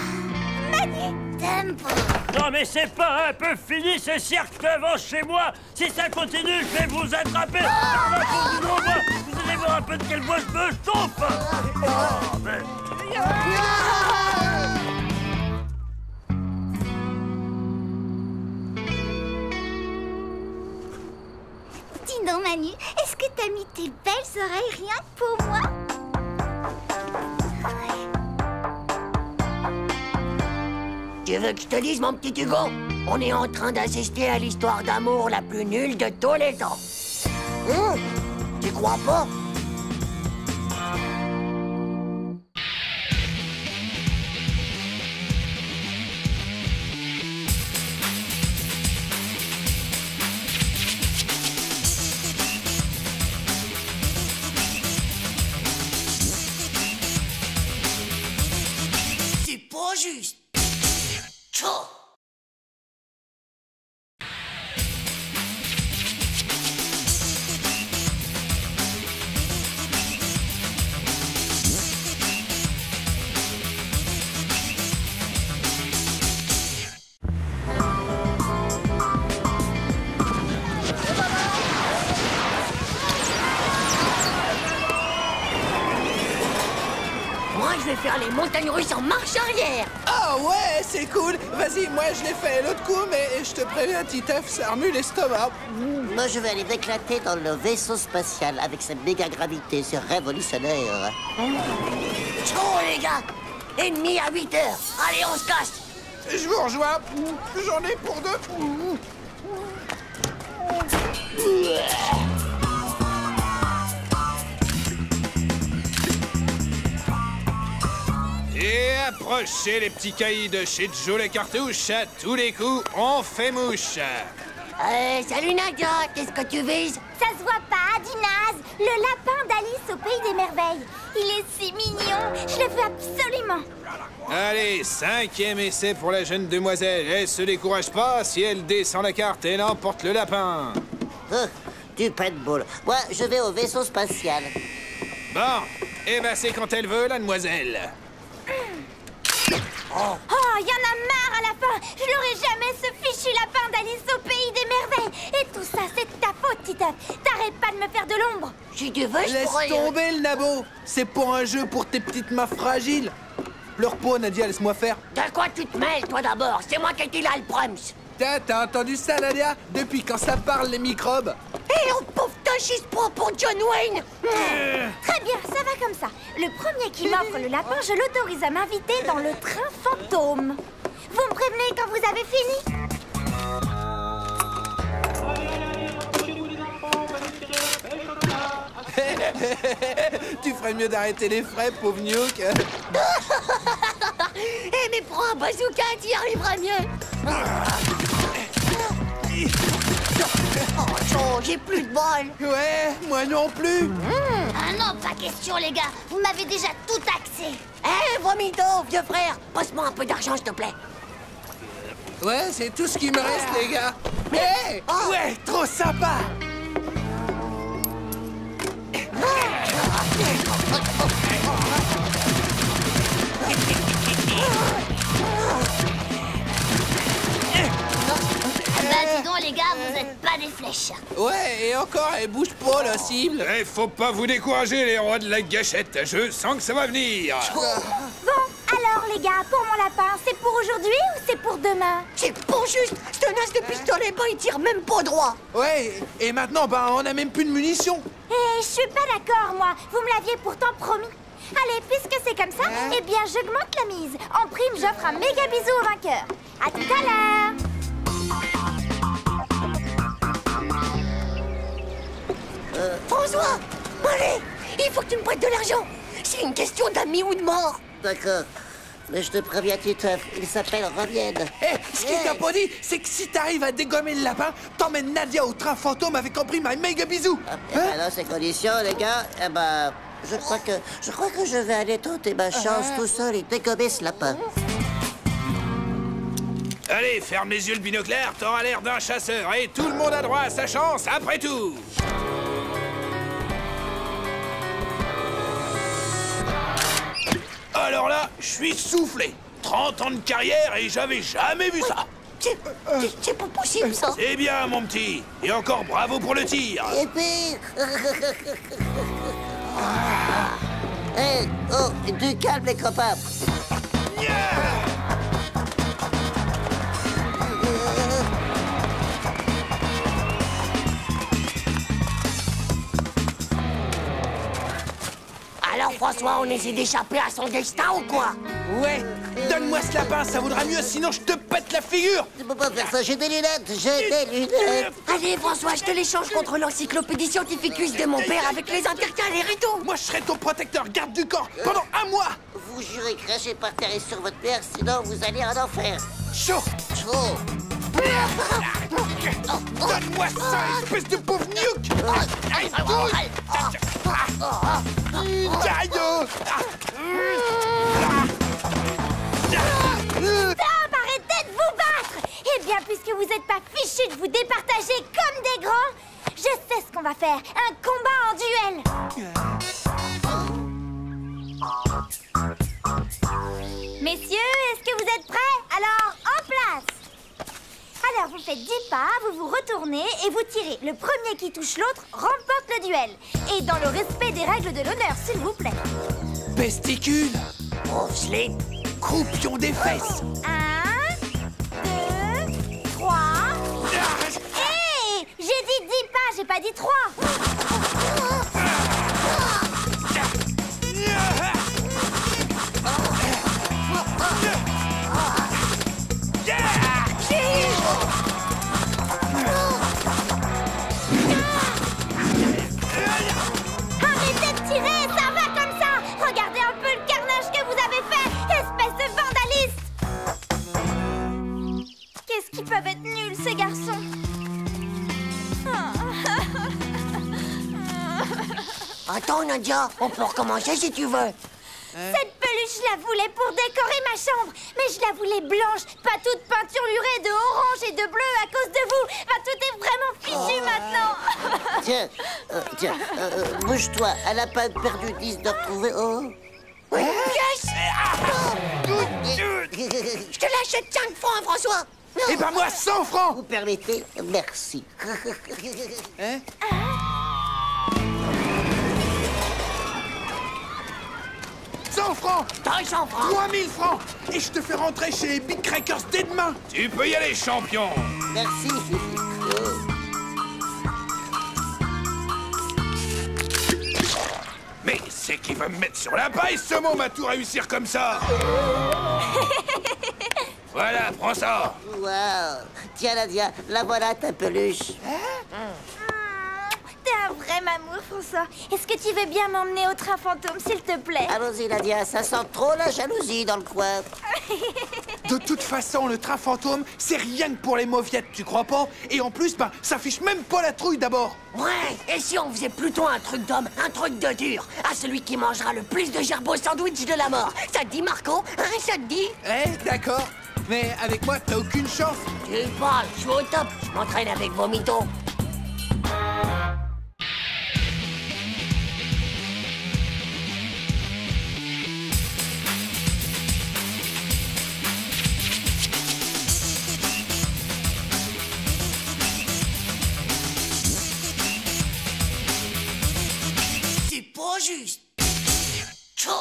Manu. Dumbo. Non mais c'est pas un peu fini ce cirque devant chez moi. Si ça continue, je vais vous attraper. Vous allez voir un peu de quelle voix je me chauffe. Dis donc, Manu, est-ce que t'as mis tes belles oreilles rien que pour moi? Tu veux que je te dise, mon petit Hugo? On est en train d'assister à l'histoire d'amour la plus nulle de tous les temps. Tu crois pas? C'est pas juste. Tchou! les montagnes russes en marche arrière. Ah ouais, c'est cool. Vas-y, moi je l'ai fait l'autre coup, mais je te préviens, Titeuf, ça remue l'estomac. Moi, je vais aller m'éclater dans le vaisseau spatial avec cette méga gravité, c'est révolutionnaire. Ciao, les gars. Ennemi à 8 heures. Allez, on se casse. Je vous rejoins. J'en ai pour deux. Et approchez les petits caïds de chez Joe les cartouches. À tous les coups, on fait mouche. Salut Nadia, qu'est-ce que tu vises? Ça se voit pas, Dinaz. Le lapin d'Alice au Pays des Merveilles. Il est si mignon. Je le veux absolument. Allez, 5e essai pour la jeune demoiselle. Elle se décourage pas. Si elle descend la carte, elle emporte le lapin. Du paintball. Moi, je vais au vaisseau spatial. Bon, eh ben c'est quand elle veut, la demoiselle. Oh, y en a marre à la fin. Je l'aurai jamais, ce fichu lapin d'Alice au Pays des Merveilles. Et tout ça, c'est de ta faute, Titeuf. T'arrêtes pas de me faire de l'ombre. Si tu veux, je Laisse pourrais... tomber le nabo. C'est pour un jeu pour tes petites mains fragiles. Pleure pas, Nadia, laisse-moi faire. De quoi tu te mêles, toi, d'abord? C'est moi qui ai là le problème. T'as entendu ça, Nadia? Depuis quand ça parle, les microbes? Et on pauvre tâche, il se prend pour John Wayne. Très bien, ça va comme ça. Le premier qui m'offre le lapin, je l'autorise à m'inviter dans le train fantôme. Vous me prévenez quand vous avez fini? Tu ferais mieux d'arrêter les frais, pauvre Nuke. Eh, mais prends un bazooka, t'y arriveras mieux. Oh, Joe, j'ai plus de bol. Ouais, moi non plus. Ah non, pas question, les gars. Vous m'avez déjà tout taxé. Eh, vomito, vieux frère, passe-moi un peu d'argent, s'il te plaît. Ouais, c'est tout ce qui me reste, les gars. Mais ouais, trop sympa. Bah dis donc les gars, vous êtes pas des flèches. Ouais, et encore, elle bouge pas, la cible. Eh, faut pas vous décourager, les rois de la gâchette. Je sens que ça va venir. Bon, alors les gars, pour mon lapin, c'est pour aujourd'hui ou c'est pour demain? C'est pour juste. Ce tenace de pistolet, il tire même pas droit. Ouais, et maintenant, on a même plus de munitions. Eh, je suis pas d'accord, moi. Vous me l'aviez pourtant promis. Allez, puisque c'est comme ça, eh bien, j'augmente la mise. En prime, j'offre un méga bisou au vainqueur. À tout à l'heure. François, allez, il faut que tu me prêtes de l'argent. C'est une question d'amis ou de mort. D'accord. Mais je te préviens, Titeuf, il s'appelle Revienne. Ce qu'il t'a pas dit, c'est que si t'arrives à dégommer le lapin, t'emmènes Nadia au train fantôme avec en prime un méga bisou. Dans ces conditions, les gars, je crois que je vais aller tenter ma chance tout seul et dégommer ce lapin. Allez, ferme les yeux le binoclaire, t'auras l'air d'un chasseur. Et tout le monde a droit à sa chance, après tout. Alors là, je suis soufflé. 30 ans de carrière et j'avais jamais vu ça. C'est pas possible, ça. C'est bien, mon petit. Et encore bravo pour le tir. Et puis... Hey, oh, du calme, les copains. Alors, François, on essaie d'échapper à son destin ou quoi? Ouais, donne-moi ce lapin, ça vaudra mieux, sinon je te pète la figure. Tu peux pas faire ça, j'ai des lunettes, Allez, François, je te l'échange contre l'encyclopédie scientificus de mon père avec les intercalaires et tout. Moi, je serai ton protecteur garde du corps pendant un mois. Vous jurez cracher par terre et sur votre père, sinon vous allez en enfer. Chaud. Donne-moi ça, espèce de pauvre Nuke. Aïe, Stop, arrêtez de vous battre. Eh bien, puisque vous n'êtes pas fichus de vous départager comme des grands, je sais ce qu'on va faire. Un combat en duel. Messieurs, est-ce que vous êtes prêts? Alors, en place. Alors, vous faites 10 pas, vous vous retournez et vous tirez. Le premier qui touche l'autre remporte le duel. Et dans le respect des règles de l'honneur, s'il vous plaît. Pesticule. grosse les croupions des fesses. 1, 2, 3. Hé, j'ai dit 10 pas, j'ai pas dit 3. Arrêtez de tirer, ça va comme ça. Regardez un peu le carnage que vous avez fait, espèce de vandaliste. Qu'est-ce qu'ils peuvent être nuls, ces garçons. Attends, Nadia, on peut recommencer si tu veux. Cette peluche, je la voulais pour décorer ma chambre. Mais je la voulais blanche, pas toute peinturlurée de orange et de bleu à cause de vous. Bah, tout est vraiment fichu maintenant. Tiens, bouge-toi. Elle a pas perdu 10 de retrouver. Oh. Yes. Je te l'achète 5 francs, François. Eh ben moi, 100 francs. Vous permettez? Merci. Hein? 100 francs. 300 francs. 3000 francs. Et je te fais rentrer chez les Big Crackers dès demain. Tu peux y aller, champion. Merci. Mais c'est qui va me mettre sur la paille, ce môme, à tout réussir comme ça. Voilà, prends ça. Wow. Tiens, Nadia, la voilà ta peluche. T'es un vrai mamour, François. Est-ce que tu veux bien m'emmener au train fantôme, s'il te plaît? Allons-y, Nadia, ça sent trop la jalousie dans le coin. De toute façon, le train fantôme, c'est rien que pour les mauviettes, tu crois pas? Et en plus, ben, ça fiche même pas la trouille d'abord. Ouais, et si on faisait plutôt un truc d'homme, un truc de dur, à celui qui mangera le plus de gerbes au sandwich de la mort. Ça te dit, Marco? Hein, ça te dit? Eh, d'accord. Mais avec moi, t'as aucune chance. Tu parles, je suis au top. Je m'entraîne avec vos mythos. C'est pas juste. Tchou.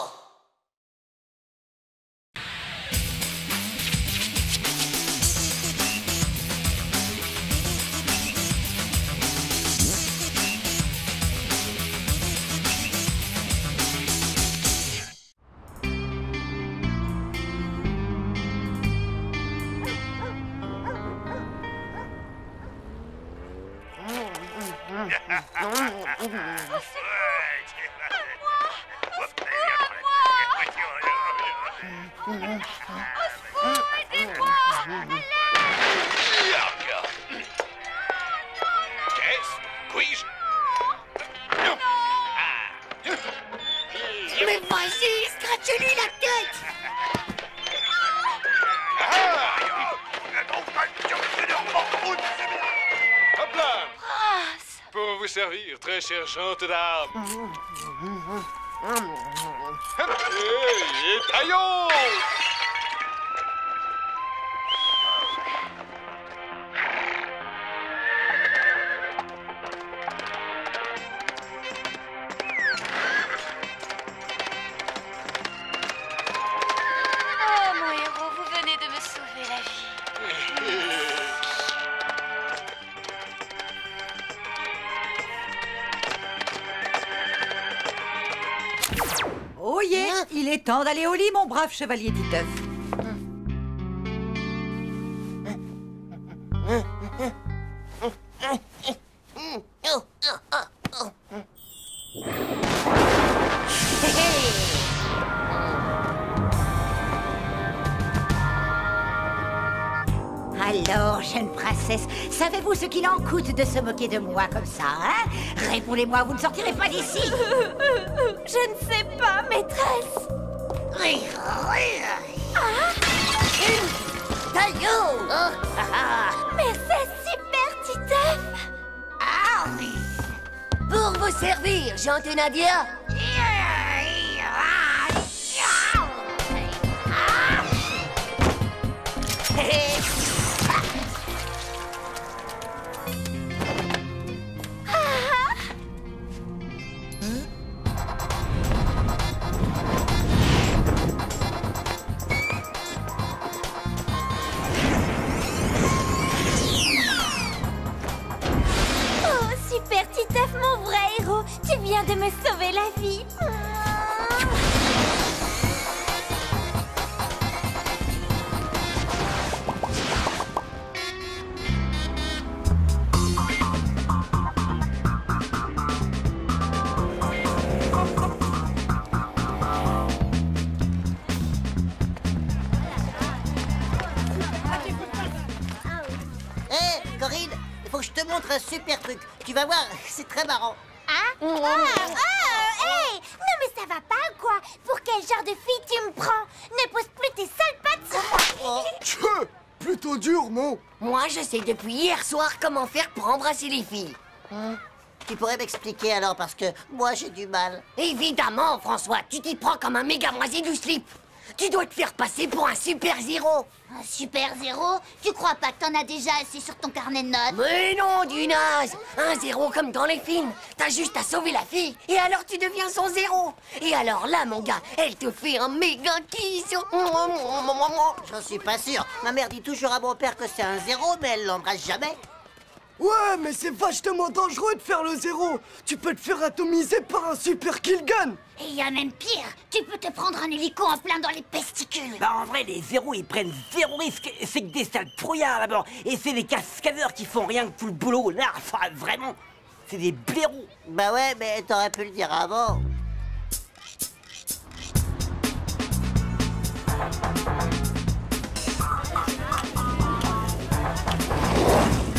Mais vas-y, scratche-lui la tête. Hop là! Pour vous servir, très chère gente d'armes. Et taillons! Oh, mon héros, vous venez de me sauver la vie. Oh yeah, il est temps d'aller au lit, mon brave chevalier Titeuf. Alors, jeune princesse, savez-vous ce qu'il en coûte de se moquer de moi comme ça, hein? Répondez-moi, vous ne sortirez pas d'ici. Je ne sais pas, maîtresse. Mais c'est super, Titeuf. Pour vous servir, Jean et Nadia. viens de me sauver la vie. Hé, Corinne, il faut que je te montre un super truc. Tu vas voir, c'est très marrant. Hein? Hey! Non mais ça va pas ou quoi? Pour quel genre de fille tu me prends? Ne pose plus tes sales pattes sur moi. Tchè, plutôt dur, non? Moi, je sais depuis hier soir comment faire pour embrasser les filles. Tu pourrais m'expliquer alors, parce que moi j'ai du mal. Évidemment, François, tu t'y prends comme un méga moisi du slip. Tu dois te faire passer pour un super-héros. Un super-héros? Tu crois pas que t'en as déjà assez sur ton carnet de notes? Mais non, du naze. Un zéro comme dans les films. T'as juste à sauver la fille, et alors tu deviens son zéro. Et alors là, mon gars, elle te fait un méga kiss. J'en suis pas sûr. Ma mère dit toujours à mon père que c'est un zéro, mais elle l'embrasse jamais. Ouais, mais c'est vachement dangereux de faire le zéro. Tu peux te faire atomiser par un super killgun. Et il y a même pire, tu peux te prendre un hélico en plein dans les pesticules. Bah en vrai, les zéros, ils prennent zéro risque. C'est que des sales trouillards d'abord. Et c'est les cascadeurs qui font rien que tout le boulot. Là, enfin, vraiment, c'est des blaireaux. Bah ouais, mais t'aurais pu le dire avant.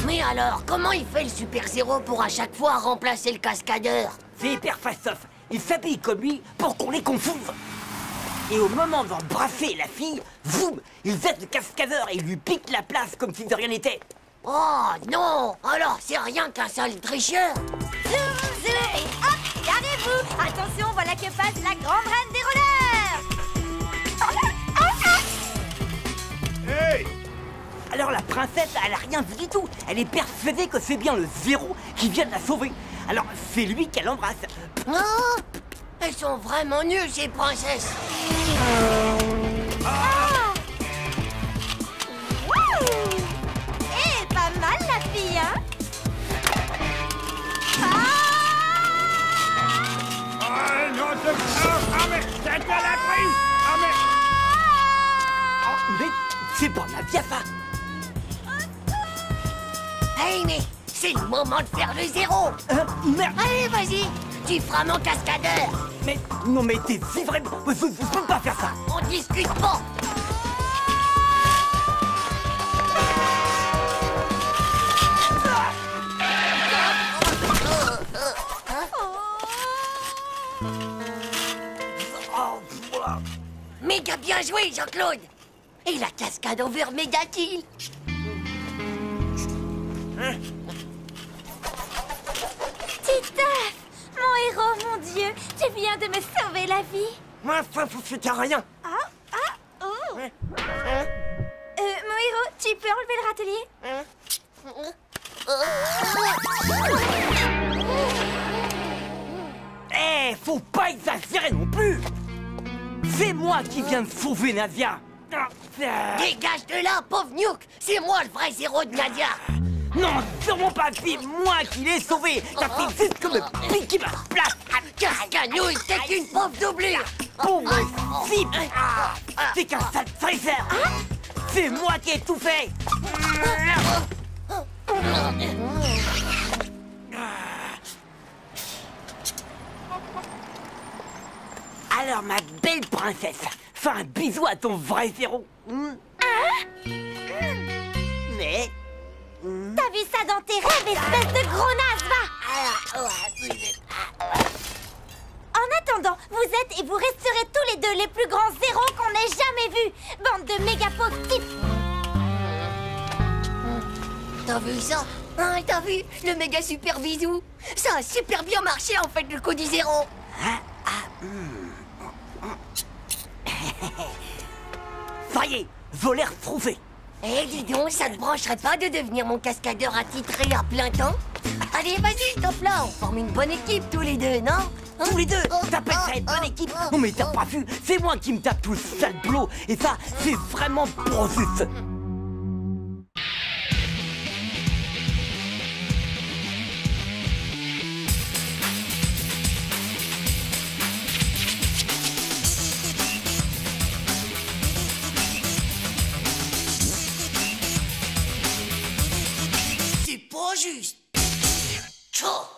Mais alors, comment il fait le super-zéro pour à chaque fois remplacer le cascadeur? C'est hyper fastoff. Ils s'habillent comme lui pour qu'on les confonde. Et au moment d'embrasser la fille, zoom, ils jettent le cascadeur et ils lui piquent la place comme si de rien n'était. Oh non! Alors c'est rien qu'un sale tricheur! Zoom, zoom, et hop, gardez-vous. Attention, voilà que passe la grande reine des rollers. Hey! Alors la princesse, elle a rien vu du tout. Elle est persuadée que c'est bien le zéro qui vient de la sauver. Alors c'est lui qu'elle embrasse. Non! Elles sont vraiment nulles, ces princesses! Eh, pas mal la fille, hein? Ah non, ah mais c'est à la prise. Ah mais... Oh, mais c'est pas Nadia ça. Hey, mais c'est le moment de faire le zéro! Merde! Allez, vas-y! Tu feras mon cascadeur! Mais non, mais t'es si vraiment... Je peux pas faire ça! On discute pas! Méga bien joué, Jean-Claude! Et la cascade envers Méga Kill! Titeuf, mon héros, mon Dieu, tu viens de me sauver la vie. Moi, ça à rien. Oh. Mon héros, tu peux enlever le râtelier? Eh, faut pas exagérer non plus. C'est moi qui viens de sauver Nadia. Dégage de là, pauvre Nuke! C'est moi le vrai zéro de Nadia! Non, sûrement pas, c'est moi qui l'ai sauvé. T'as fait juste que me piquer ma place. Cascanouille, t'es qu'une pauvre doublure! Pauvre cible. C'est qu'un sale traiteur. C'est moi qui ai tout fait. Alors, ma belle princesse, fais un bisou à ton vrai zéro. Mais... T'as vu ça dans tes rêves, espèce de gros naze, va! En attendant, vous êtes et vous resterez tous les deux les plus grands zéros qu'on ait jamais vus. Bande de méga pauvres types. T'as vu ça? Hein, t'as vu? Le méga super bisou? Ça a super bien marché en fait, le coup du zéro! Ça y est, voler retrouvé. Eh, dis donc, ça te brancherait pas de devenir mon cascadeur attitré à plein temps? Allez, vas-y, top là, on forme une bonne équipe tous les deux, non? Tous les deux? T'appelles ça une bonne équipe? Non mais t'as pas vu, c'est moi qui me tape tout le sale boulot. Et ça, c'est vraiment process. juste. Tchou.